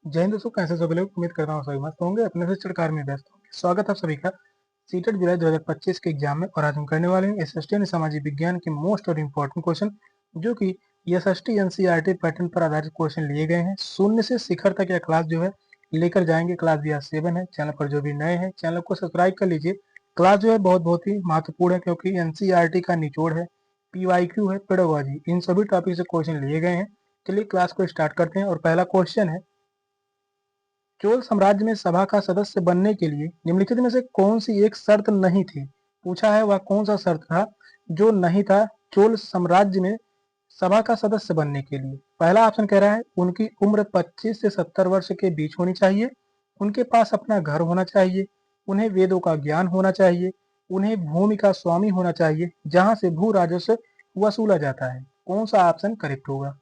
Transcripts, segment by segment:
जय हिंद दोस्तों, कैसे सभी लोग। उम्मीद करता हूँ सभी मस्त होंगे, अपने से चढ़कार में व्यस्त होंगे। स्वागत है आप सभी का सीटेट जुलाई 2025 के एग्जाम में। और आज हम करने वाले हैं एसएसटी यानी सामाजिक विज्ञान के मोस्ट और इम्पोर्टेंट क्वेश्चन, जो कि एसएसटी एनसीईआरटी पैटर्न पर आधारित क्वेश्चन लिए गए हैं। शून्य से शिखर तक यह क्लास जो है लेकर जाएंगे। क्लास भी आज 7 है। चैनल पर जो भी नए हैं चैनल को सब्सक्राइब कर लीजिए। क्लास जो है बहुत ही महत्वपूर्ण है, क्योंकि एनसीईआरटी का निचोड़ है, पीवाईक्यू है, पेडागोजी, इन सभी टॉपिक से क्वेश्चन लिए गए हैं। चलिए क्लास को स्टार्ट करते हैं। और पहला क्वेश्चन है, चोल साम्राज्य में सभा का सदस्य बनने के लिए निम्नलिखित में से कौन सी एक शर्त नहीं थी। पूछा है वह कौन सा शर्त था जो नहीं था चोल साम्राज्य में सभा का सदस्य बनने के लिए। पहला ऑप्शन कह रहा है उनकी उम्र 25 से 70 वर्ष के बीच होनी चाहिए, उनके पास अपना घर होना चाहिए, उन्हें वेदों का ज्ञान होना चाहिए, उन्हें भूमि का स्वामी होना चाहिए जहां से भू राजस्व वसूला जाता है। कौन सा ऑप्शन करेक्ट होगा।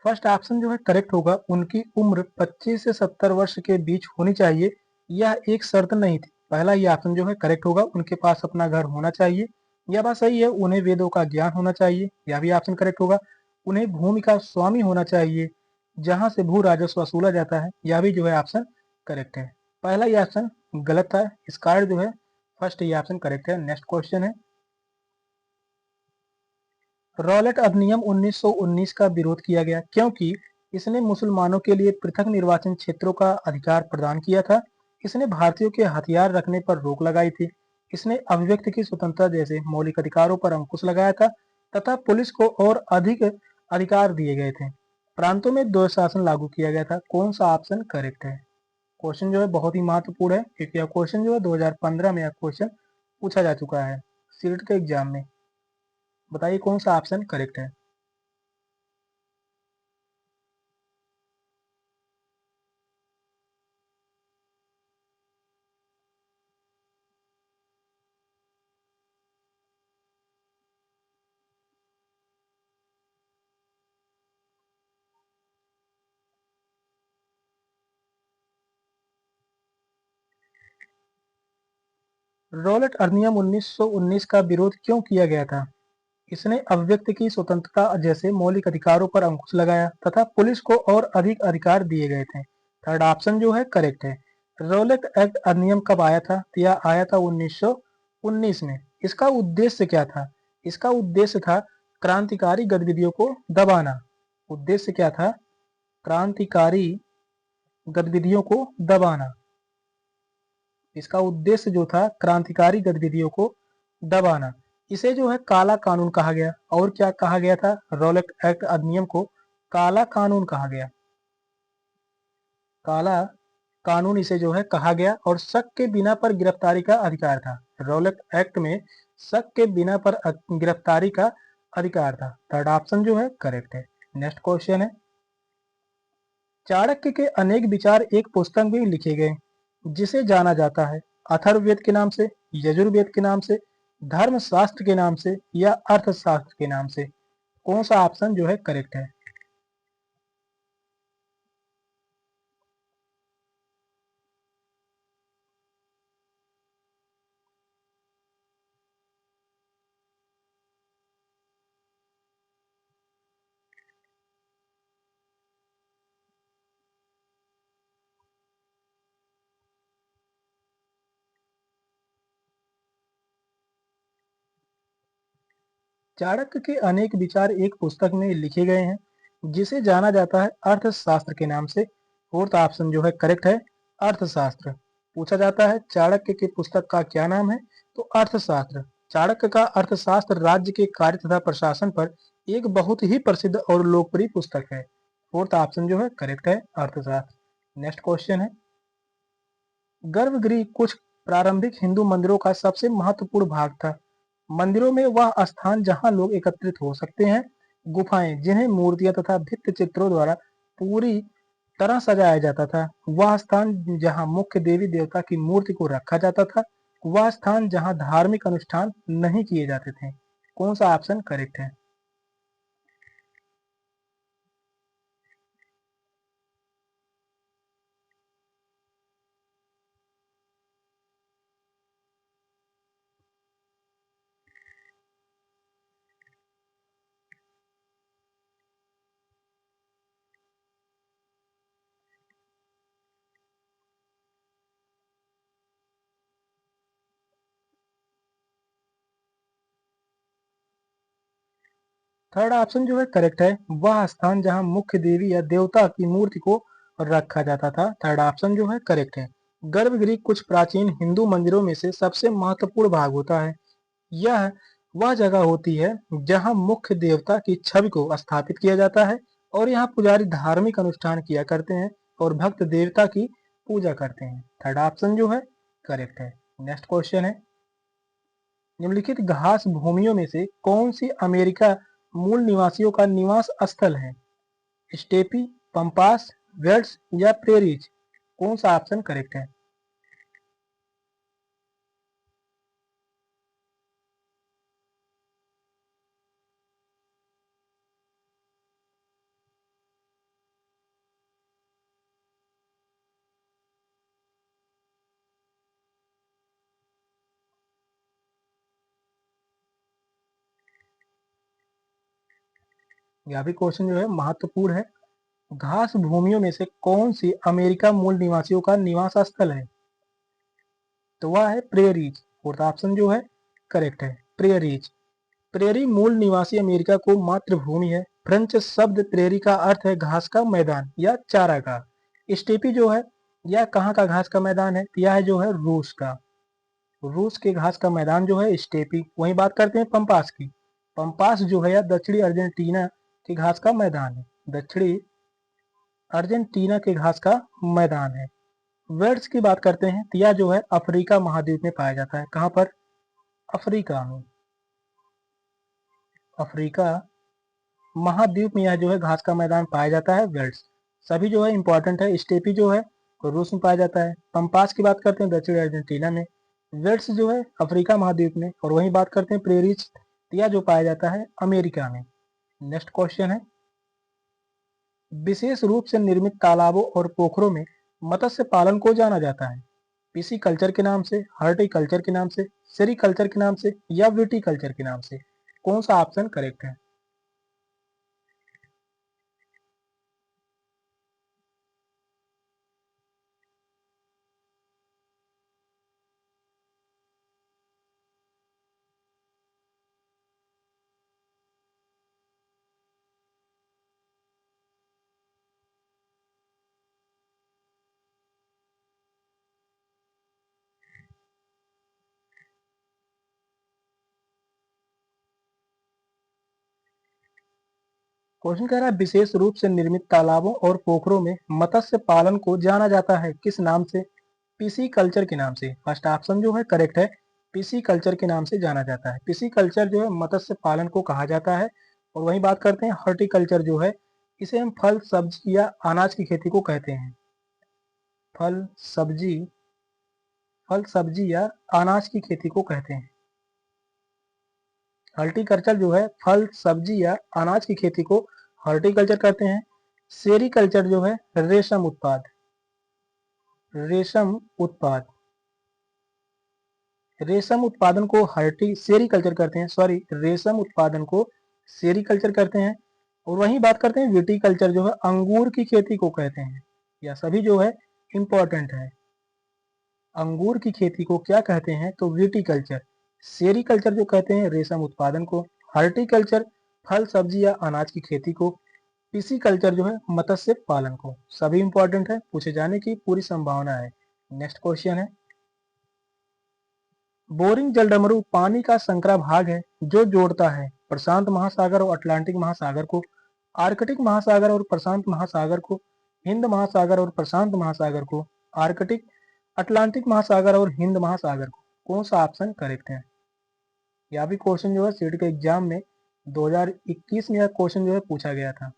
फर्स्ट ऑप्शन जो है करेक्ट होगा। उनकी उम्र 25 से 70 वर्ष के बीच होनी चाहिए, यह एक शर्त नहीं थी। पहला ये ऑप्शन जो है करेक्ट होगा। उनके पास अपना घर होना चाहिए, यह बात सही है। उन्हें वेदों का ज्ञान होना चाहिए, यह भी ऑप्शन करेक्ट होगा। उन्हें भूमि का स्वामी होना चाहिए जहां से भू राजस्व वसूला जाता है, यह भी जो है ऑप्शन करेक्ट है। पहला ये ऑप्शन गलत था, इस कारण जो है फर्स्ट ये ऑप्शन करेक्ट है। नेक्स्ट क्वेश्चन है, रॉलेट अधिनियम 1919 का विरोध किया गया क्योंकि इसने मुसलमानों के लिए पृथक निर्वाचन क्षेत्रों का अधिकार प्रदान किया था, इसने भारतीयों के हथियार रखने पर रोक लगाई थी, इसने अभिव्यक्ति की स्वतंत्रता जैसे मौलिक अधिकारों पर अंकुश लगाया था, तथा पुलिस को और अधिक अधिकार दिए गए थे। प्रांतों में द्वैध शासन लागू किया गया था। कौन सा ऑप्शन करेक्ट है। क्वेश्चन जो है बहुत ही महत्वपूर्ण है, क्योंकि यह क्वेश्चन जो है 2015 में यह क्वेश्चन पूछा जा चुका है सीटेट के एग्जाम में। बताइए कौन सा ऑप्शन करेक्ट है। रॉलेट अधिनियम 1919 का विरोध क्यों किया गया था। इसने अभिव्यक्ति की स्वतंत्रता जैसे मौलिक अधिकारों पर अंकुश लगाया तथा पुलिस को और अधिक अधिकार दिए गए थे। थर्ड ऑप्शन जो है करेक्ट है। रॉलेट एक्ट अधिनियम कब आया था। तो यह आया था 1919 में। इसका उद्देश्य क्या था। इसका उद्देश्य था क्रांतिकारी गतिविधियों को दबाना। उद्देश्य क्या था। क्रांतिकारी गतिविधियों को दबाना। इसका उद्देश्य जो था क्रांतिकारी गतिविधियों को दबाना। इसे जो है काला कानून कहा गया। और क्या कहा गया था। रॉलेट एक्ट अधिनियम को काला कानून कहा गया। काला कानून इसे जो है कहा गया। और शक के बिना पर गिरफ्तारी का अधिकार था। रॉलेट एक्ट में शक के बिना पर गिरफ्तारी का अधिकार था। थर्ड ऑप्शन जो है करेक्ट है। नेक्स्ट क्वेश्चन है, चाणक्य के अनेक विचार एक पुस्तक में लिखे गए जिसे जाना जाता है अथर्ववेद के नाम से, यजुर्वेद के नाम से, धर्मशास्त्र के नाम से या अर्थशास्त्र के नाम से। कौन सा ऑप्शन जो है करेक्ट है। चाणक्य के अनेक विचार एक पुस्तक में लिखे गए हैं जिसे जाना जाता है अर्थशास्त्र के नाम से। फोर्थ ऑप्शन जो है करेक्ट है, अर्थशास्त्र। पूछा जाता है चाणक्य की पुस्तक का क्या नाम है, तो अर्थशास्त्र। चाणक्य का अर्थशास्त्र राज्य के कार्य तथा प्रशासन पर एक बहुत ही प्रसिद्ध और लोकप्रिय पुस्तक है। फोर्थ ऑप्शन जो है करेक्ट है, अर्थशास्त्र। नेक्स्ट क्वेश्चन है, गर्भगृह कुछ प्रारंभिक हिंदू मंदिरों का सबसे महत्वपूर्ण भाग था। मंदिरों में वह स्थान जहां लोग एकत्रित हो सकते हैं, गुफाएं जिन्हें मूर्तियां तथा भित्ति चित्रों द्वारा पूरी तरह सजाया जाता था, वह स्थान जहां मुख्य देवी देवता की मूर्ति को रखा जाता था। वह स्थान जहां धार्मिक अनुष्ठान नहीं किए जाते थे। कौन सा ऑप्शन करेक्ट है? थर्ड ऑप्शन जो है करेक्ट है, वह स्थान जहां मुख्य देवी या देवता की मूर्ति को रखा जाता था। थर्ड ऑप्शन जो है करेक्ट है। गर्भगृह कुछ प्राचीन हिंदू मंदिरों में से सबसे महत्वपूर्ण भाग होता है। यह वह जगह होती है जहां मुख्य देवता की छवि को स्थापित किया जाता है और यहाँ पुजारी धार्मिक अनुष्ठान किया करते हैं और भक्त देवता की पूजा करते हैं। थर्ड ऑप्शन जो है करेक्ट है। नेक्स्ट क्वेश्चन है, निम्नलिखित घास भूमियों में से कौन सी अमेरिका मूल निवासियों का निवास स्थल है? स्टेपी, पंपास, वेल्स या प्रेरीज? कौन सा ऑप्शन करेक्ट है? यह भी क्वेश्चन जो है महत्वपूर्ण है। घास भूमियों में से कौन सी अमेरिका मूल निवासियों का निवास स्थल है? तो वह है प्रेरीज। फोर्थ ऑप्शन जो है करेक्ट है, प्रेरीज। प्रेरी मूल निवासी अमेरिका को मातृभूमि है। फ्रेंच शब्द प्रेरी का अर्थ है घास का मैदान या चारागाह। स्टेपी जो है यह कहाँ का घास का मैदान है? यह जो है रूस का। रूस के घास का मैदान जो है स्टेपी। वहीं बात करते हैं पंपास की। पंपास जो है यह दक्षिणी अर्जेंटीना के घास का मैदान है। दक्षिणी अर्जेंटीना के घास का मैदान है। वेल्स की बात करते हैं तो यह जो है अफ्रीका महाद्वीप में पाया जाता है। कहाँ पर? अफ्रीका में। अफ्रीका महाद्वीप में यह जो है घास का मैदान पाया जाता है, वेल्स। सभी जो है इंपॉर्टेंट है। स्टेपी जो है रूस में पाया जाता है। पंपास की बात करते हैं दक्षिण अर्जेंटीना में। वेल्स जो है अफ्रीका महाद्वीप में। और वहीं बात करते हैं प्रेरिज, यह जो पाया जाता है अमेरिका में। नेक्स्ट क्वेश्चन है, विशेष रूप से निर्मित तालाबों और पोखरों में मत्स्य पालन को जाना जाता है। पीसी कल्चर के नाम से, हॉर्टिकल्चर के नाम से, सेरीकल्चर के नाम से या विटीकल्चर के नाम से? कौन सा ऑप्शन करेक्ट है? क्वेश्चन कह रहा है विशेष रूप से निर्मित तालाबों और पोखरों में मत्स्य पालन को जाना जाता है किस नाम से? पीसी कल्चर के नाम से। फर्स्ट ऑप्शन जो है करेक्ट है, पीसी कल्चर के नाम से जाना जाता है। पीसी कल्चर जो है मत्स्य पालन को कहा जाता है। और वहीं बात करते हैं हॉर्टिकल्चर जो है, इसे हम फल सब्जी या अनाज की खेती को कहते हैं। फल सब्जी, फल सब्जी या अनाज की खेती को कहते हैं। हॉर्टिकल्चर जो है फल सब्जी या अनाज की खेती को हॉर्टिकल्चर कहते हैं। सेरीकल्चर जो है रेशम उत्पाद, रेशम उत्पाद, रेशम उत्पादन को हर्टी सेरीकल्चर करते हैं। सॉरी, रेशम उत्पादन को सेरीकल्चर करते हैं। और वहीं बात करते हैं विटीकल्चर जो है अंगूर की खेती को कहते हैं। यह सभी जो है इंपॉर्टेंट है। अंगूर की खेती को क्या कहते हैं? तो विटीकल्चर। सेरीकल्चर जो कहते हैं रेशम उत्पादन को, हॉर्टिकल्चर फल सब्जी या अनाज की खेती को, पिसीकल्चर जो है मत्स्य पालन को। सभी इंपॉर्टेंट है, पूछे जाने की पूरी संभावना है। नेक्स्ट क्वेश्चन है, बोरिंग जलडमरू पानी का संकरा भाग है जो जोड़ता है प्रशांत महासागर और अटलांटिक महासागर को, आर्कटिक महासागर और प्रशांत महासागर को, हिंद महासागर और प्रशांत महासागर को, आर्कटिक अटलांटिक महासागर और हिंद महासागर को। कौन सा ऑप्शन करेक्ट है? यह भी क्वेश्चन जो है सीट के एग्जाम में 2021 में यह क्वेश्चन जो है पूछा गया था।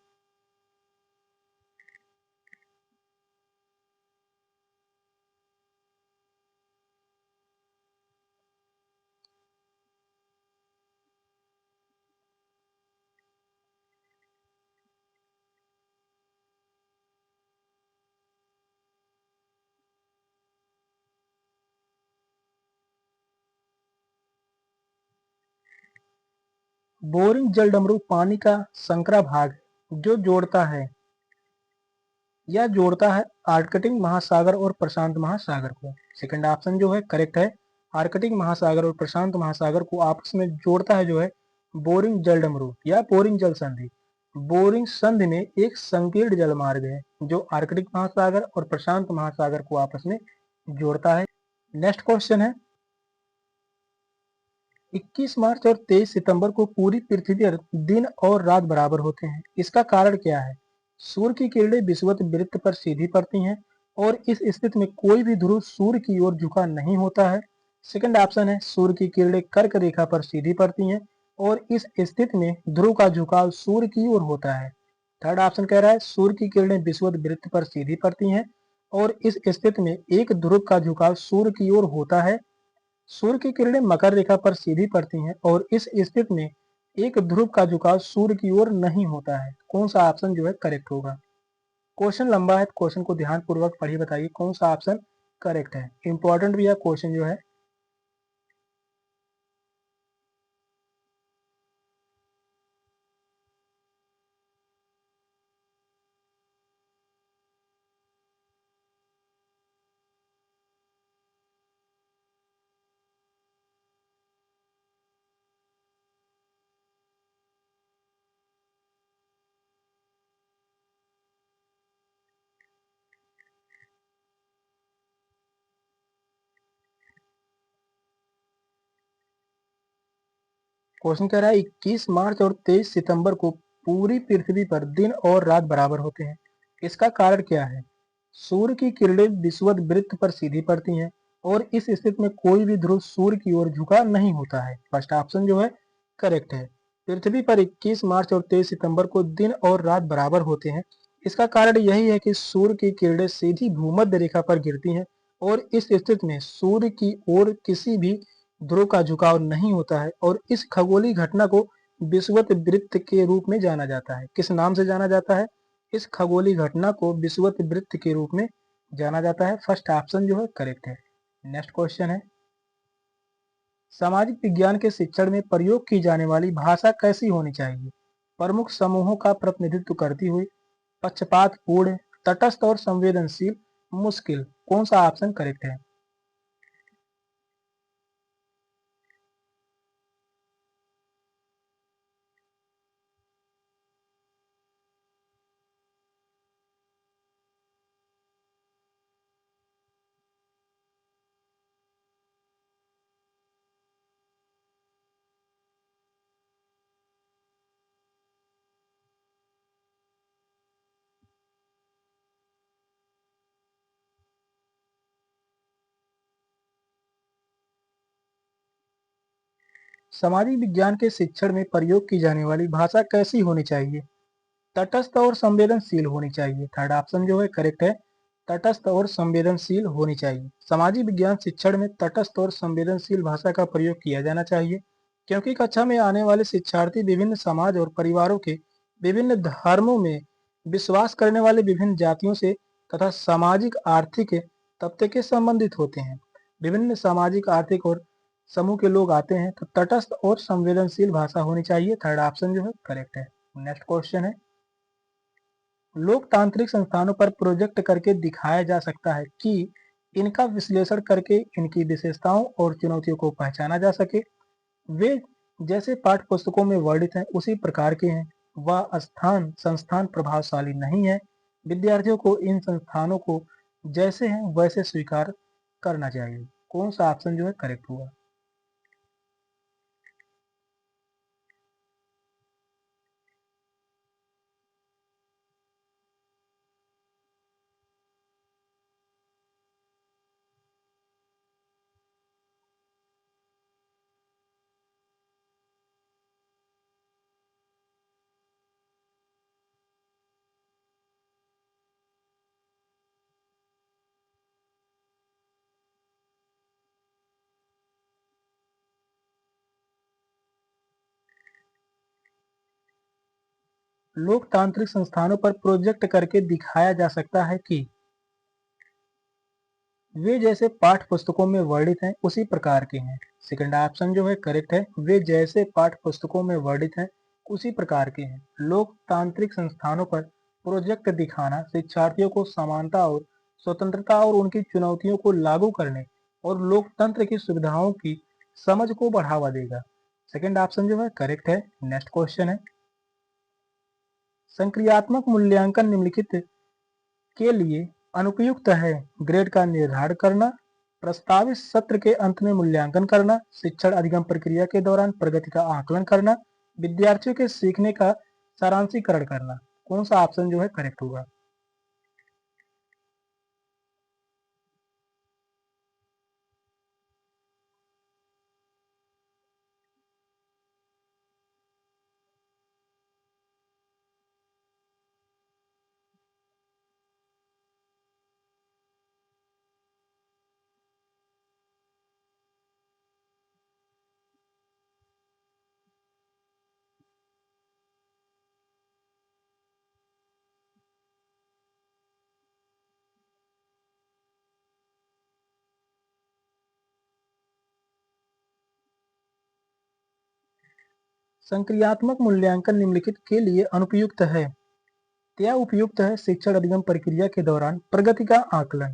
बोरिंग जल डमरू पानी का संकरा भाग जो जोड़ता है आर्कटिक महासागर और प्रशांत महासागर को। सेकंड ऑप्शन जो है करेक्ट है। आर्कटिक महासागर और प्रशांत महासागर को आपस में जोड़ता है जो है बोरिंग जल डमरू या बोरिंग जल संधि। बोरिंग संधि में एक संकीर्ण जल मार्ग है जो आर्कटिक महासागर और प्रशांत महासागर को आपस में जोड़ता है। नेक्स्ट क्वेश्चन है 21 मार्च और 23 सितंबर को पूरी पृथ्वी पर दिन और रात बराबर होते हैं, इसका कारण क्या है? सूर्य की किरणें विषुवत वृत्त पर सीधी पड़ती हैं और इस स्थिति में कोई भी ध्रुव सूर्य की ओर झुका नहीं होता है। सेकंड ऑप्शन है सूर्य की किरणें कर्क रेखा पर सीधी पड़ती हैं और इस स्थिति में ध्रुव का झुकाव सूर्य की ओर होता है। थर्ड ऑप्शन कह रहा है सूर्य की किरणें विषुवत वृत्त पर सीधी पड़ती हैं और इस स्थिति में एक ध्रुव का झुकाव सूर्य की ओर होता है। सूर्य की किरणें मकर रेखा पर सीधी पड़ती हैं और इस स्थिति में एक ध्रुव का झुकाव सूर्य की ओर नहीं होता है। कौन सा ऑप्शन जो है करेक्ट होगा? क्वेश्चन लंबा है, क्वेश्चन को ध्यान पूर्वक पढ़िए, बताइए कौन सा ऑप्शन करेक्ट है। इंपॉर्टेंट भी है क्वेश्चन जो है। क्वेश्चन कह रहा है 21 मार्च और 23 सितंबर को पूरी पृथ्वी पर दिन और रात बराबर होते हैं, इसका कारण क्या है? सूर्य की किरणें विषुवत वृत्त पर सीधी पड़ती हैं और इस स्थिति में कोई भी ध्रुव सूर्य की ओर झुका नहीं होता है। फर्स्ट ऑप्शन जो है करेक्ट है। पृथ्वी पर 21 मार्च और 23 सितंबर को दिन और रात बराबर होते हैं, इसका कारण यही है कि सूर्य की किरणें सीधी भूमध्य रेखा पर गिरती हैं और इस स्थिति में सूर्य की ओर किसी भी ध्रुव का झुकाव नहीं होता है और इस खगोलीय घटना को विषुवत वृत्त के रूप में जाना जाता है। किस नाम से जाना जाता है? इस खगोलीय घटना को विषुवत वृत्त के रूप में जाना जाता है। फर्स्ट ऑप्शन जो है करेक्ट है। नेक्स्ट क्वेश्चन है सामाजिक विज्ञान के शिक्षण में प्रयोग की जाने वाली भाषा कैसी होनी चाहिए? प्रमुख समूहों का प्रतिनिधित्व करती हुई, पक्षपातपूर्ण, तटस्थ और संवेदनशील, मुश्किल। कौन सा ऑप्शन करेक्ट है? सामाजिक विज्ञान के शिक्षण में प्रयोग की जाने वाली भाषा कैसी होनी चाहिए? तटस्थ और संवेदनशील होनी चाहिए। थर्ड ऑप्शन जो है करेक्ट है। तटस्थ और संवेदनशील होनी चाहिए। सामाजिक विज्ञान शिक्षण में तटस्थ और संवेदनशील भाषा का प्रयोग किया जाना चाहिए क्योंकि कक्षा में आने वाले शिक्षार्थी विभिन्न समाज और परिवारों के, विभिन्न धर्मों में विश्वास करने वाले विभिन्न जातियों से तथा सामाजिक आर्थिक तबके के संबंधित होते हैं। विभिन्न सामाजिक आर्थिक और समूह के लोग आते हैं, तो तटस्थ और संवेदनशील भाषा होनी चाहिए। थर्ड ऑप्शन जो है करेक्ट है। नेक्स्ट क्वेश्चन है लोकतांत्रिक संस्थानों पर प्रोजेक्ट करके दिखाया जा सकता है कि इनका विश्लेषण करके इनकी विशेषताओं और चुनौतियों को पहचाना जा सके। वे जैसे पाठ्य पुस्तकों में वर्णित हैं उसी प्रकार के हैं। वह संस्थान प्रभावशाली नहीं है। विद्यार्थियों को इन संस्थानों को जैसे हैं वैसे स्वीकार करना चाहिए। कौन सा ऑप्शन जो है करेक्ट होगा? लोकतांत्रिक संस्थानों पर प्रोजेक्ट करके दिखाया जा सकता है कि वे जैसे पाठ्य पुस्तकों में वर्णित हैं उसी प्रकार के हैं। सेकंड ऑप्शन जो है करेक्ट है, वे जैसे पाठ्य पुस्तकों में वर्णित हैं उसी प्रकार के हैं। लोकतांत्रिक संस्थानों पर प्रोजेक्ट दिखाना शिक्षार्थियों को समानता और स्वतंत्रता और उनकी चुनौतियों को लागू करने और लोकतंत्र की सुविधाओं की समझ को बढ़ावा देगा। सेकंड ऑप्शन जो है करेक्ट है। नेक्स्ट क्वेश्चन है, संक्रियात्मक मूल्यांकन निम्नलिखित के लिए अनुपयुक्त है। ग्रेड का निर्धारण करना, प्रस्तावित सत्र के अंत में मूल्यांकन करना, शिक्षण अधिगम प्रक्रिया के दौरान प्रगति का आकलन करना, विद्यार्थियों के सीखने का सारांशीकरण करना। कौन सा ऑप्शन जो है करेक्ट होगा? संक्रियात्मक मूल्यांकन निम्नलिखित के लिए अनुपयुक्त है। क्या उपयुक्त है? शिक्षण अधिगम प्रक्रिया के दौरान प्रगति का आकलन।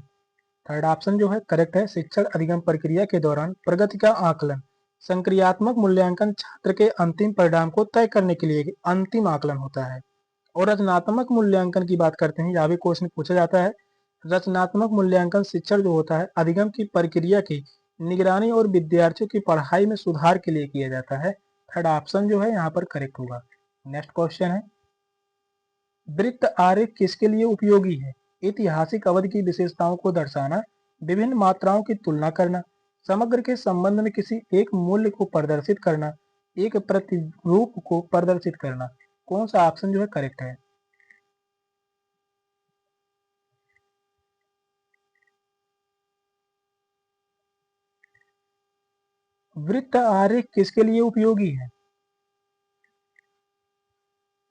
थर्ड ऑप्शन जो है करेक्ट है, शिक्षण अधिगम प्रक्रिया के दौरान प्रगति का आकलन। संक्रियात्मक मूल्यांकन छात्र के अंतिम परिणाम को तय करने के लिए एक अंतिम आकलन होता है। और रचनात्मक मूल्यांकन की बात करते हैं, यहाँ भी क्वेश्चन पूछा जाता है। रचनात्मक मूल्यांकन शिक्षण जो होता है अधिगम की प्रक्रिया की निगरानी और विद्यार्थियों की पढ़ाई में सुधार के लिए किया जाता है। थर्ड ऑप्शन जो है यहाँ पर करेक्ट होगा। नेक्स्ट क्वेश्चन है, वृत्त आरेख किसके लिए उपयोगी है? ऐतिहासिक अवधि की विशेषताओं को दर्शाना, विभिन्न मात्राओं की तुलना करना, समग्र के संबंध में किसी एक मूल्य को प्रदर्शित करना, एक प्रतिरूप को प्रदर्शित करना। कौन सा ऑप्शन जो है करेक्ट है? वृत्त आरेख किसके लिए उपयोगी है?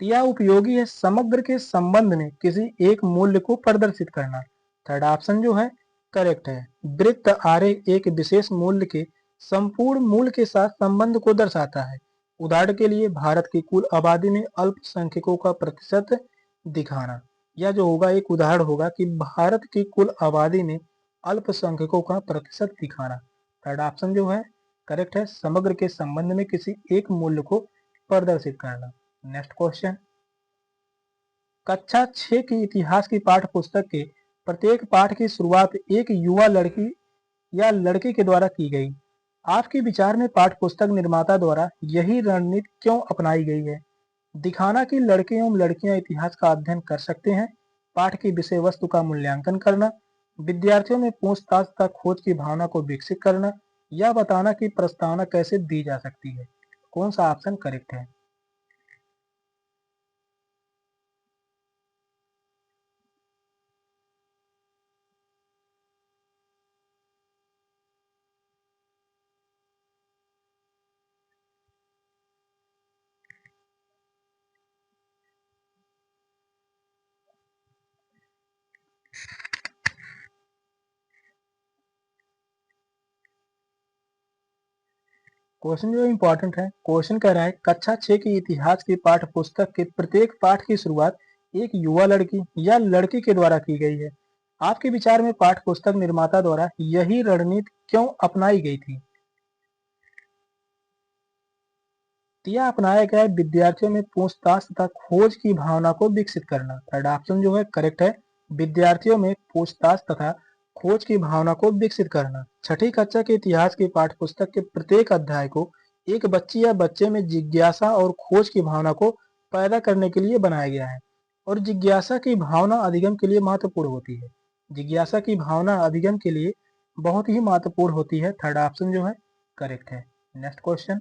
यह उपयोगी है समग्र के संबंध में किसी एक मूल्य को प्रदर्शित करना। थर्ड ऑप्शन जो है करेक्ट है। वृत्त आरेख एक विशेष मूल्य के संपूर्ण मूल्य के साथ संबंध को दर्शाता है। उदाहरण के लिए भारत की कुल आबादी में अल्पसंख्यकों का प्रतिशत दिखाना। यह जो होगा एक उदाहरण होगा कि भारत की कुल आबादी में अल्पसंख्यकों का प्रतिशत दिखाना। थर्ड ऑप्शन जो है करेक्ट है, समग्र के संबंध में किसी एक मूल्य को प्रदर्शित करना। नेक्स्ट क्वेश्चन, कक्षा 6 की इतिहास की पाठ्य पुस्तक के प्रत्येक पाठ की शुरुआत एक युवा लड़की या लड़के के द्वारा की गई। आपके विचार में पाठ्य पुस्तक निर्माता द्वारा यही रणनीति क्यों अपनाई गई है? दिखाना कि लड़के एवं लड़कियां इतिहास का अध्ययन कर सकते हैं, पाठ की विषय वस्तु का मूल्यांकन करना, विद्यार्थियों में पूछताछ तथा खोज की भावना को विकसित करना, या बताना कि प्रस्तावना कैसे दी जा सकती है। कौन सा ऑप्शन करेक्ट है? क्वेश्चन जो इंपॉर्टेंट है, क्वेश्चन कह रहा है कक्षा 6 की इतिहास की पाठ्य पुस्तक के प्रत्येक पाठ की शुरुआत एक युवा लड़की या लड़के के द्वारा की गई है। आपके विचार में पाठ्य पुस्तक निर्माता द्वारा यही रणनीति क्यों अपनाई गई थी? यह अपनाया गया है विद्यार्थियों में पूछताछ तथा खोज की भावना को विकसित करना। थर्ड ऑप्शन जो है करेक्ट है, विद्यार्थियों में पूछताछ तथा खोज की भावना को विकसित करना। छठी कक्षा के इतिहास की पाठ्य पुस्तक के प्रत्येक अध्याय को एक बच्ची या बच्चे में जिज्ञासा और खोज की भावना को पैदा करने के लिए बनाया गया है। और जिज्ञासा की भावना अधिगम के लिए महत्वपूर्ण होती है। जिज्ञासा की भावना अधिगम के लिए बहुत ही महत्वपूर्ण होती है। थर्ड ऑप्शन जो है करेक्ट है। नेक्स्ट क्वेश्चन,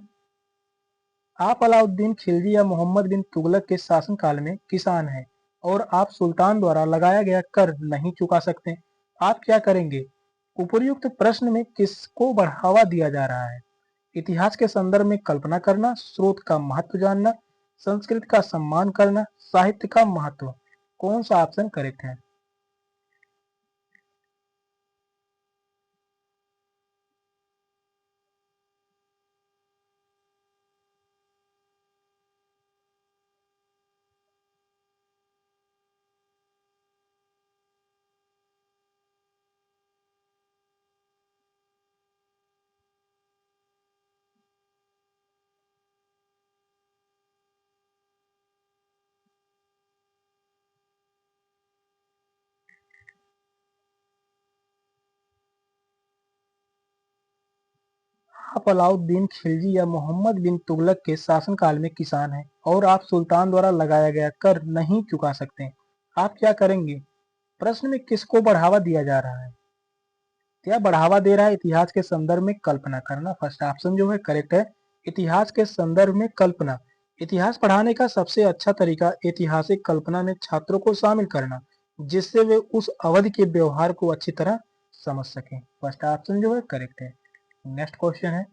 आप अलाउद्दीन खिलजी या मोहम्मद बिन तुगलक के शासनकाल में किसान हैं और आप सुल्तान द्वारा लगाया गया कर नहीं चुका सकते। आप क्या करेंगे? उपर्युक्त प्रश्न में किसको बढ़ावा दिया जा रहा है? इतिहास के संदर्भ में कल्पना करना, स्रोत का महत्व जानना, संस्कृत का सम्मान करना, साहित्य का महत्व। कौन सा ऑप्शन करेक्ट है? आप अलाउद्दीन खिलजी या मोहम्मद बिन तुगलक के शासनकाल में किसान हैं और आप सुल्तान द्वारा लगाया गया कर नहीं चुका सकते, आप क्या करेंगे? प्रश्न में किसको बढ़ावा दिया जा रहा है? क्या बढ़ावा दे रहा है? इतिहास के संदर्भ में कल्पना करना। फर्स्ट ऑप्शन जो है करेक्ट है, इतिहास के संदर्भ में कल्पना। इतिहास पढ़ाने का सबसे अच्छा तरीका ऐतिहासिक कल्पना में छात्रों को शामिल करना, जिससे वे उस अवधि के व्यवहार को अच्छी तरह समझ सकें। फर्स्ट ऑप्शन जो है करेक्ट है। नेक्स्ट क्वेश्चन है,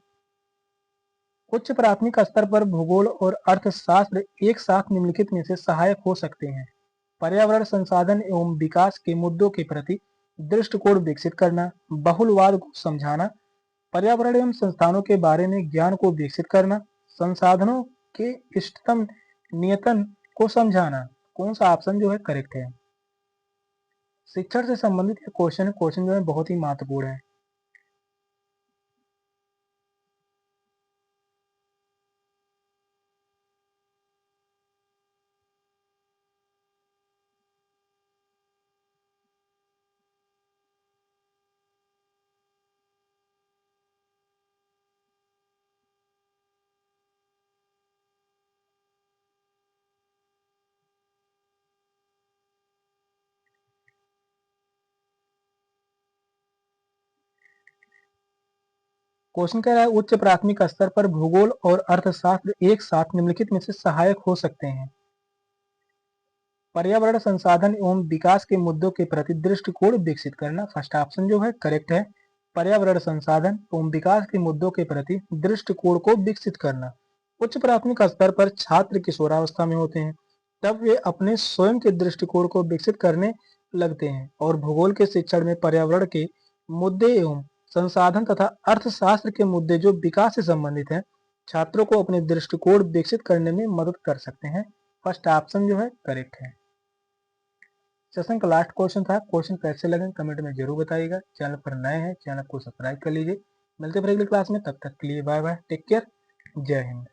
उच्च प्राथमिक स्तर पर भूगोल और अर्थशास्त्र एक साथ निम्नलिखित में से सहायक हो सकते हैं? पर्यावरण संसाधन एवं विकास के मुद्दों के प्रति दृष्टिकोण विकसित करना, बहुलवाद को समझाना, पर्यावरण एवं संस्थानों के बारे में ज्ञान को विकसित करना, संसाधनों के इष्टतम नियतन को समझाना। कौन सा ऑप्शन जो है करेक्ट है? शिक्षण से संबंधित क्वेश्चन जो है बहुत ही महत्वपूर्ण है। क्वेश्चन कह रहा है उच्च प्राथमिक स्तर पर भूगोल और अर्थशास्त्र एक साथ निम्नलिखित में से सहायक हो सकते हैं? पर्यावरण संसाधन एवं विकास के मुद्दों के प्रति दृष्टिकोण विकसित करना। फर्स्ट ऑप्शन जो है करेक्ट है, पर्यावरण संसाधन एवं विकास के मुद्दों के प्रति दृष्टिकोण को विकसित करना। उच्च प्राथमिक स्तर पर छात्र किशोरावस्था में होते हैं, तब वे अपने स्वयं के दृष्टिकोण को विकसित करने लगते हैं और भूगोल के शिक्षण में पर्यावरण के मुद्दे एवं संसाधन तथा अर्थशास्त्र के मुद्दे जो विकास से संबंधित हैं, छात्रों को अपने दृष्टिकोण विकसित करने में मदद कर सकते हैं। फर्स्ट ऑप्शन जो है करेक्ट है। सेशन का लास्ट क्वेश्चन था। क्वेश्चन कैसे लगे कमेंट में जरूर बताइएगा। चैनल पर नए हैं, चैनल को सब्सक्राइब कर लीजिए। मिलते हैं फिर अगली क्लास में, तब तक के लिए बाय बाय, टेक केयर, जय हिंद।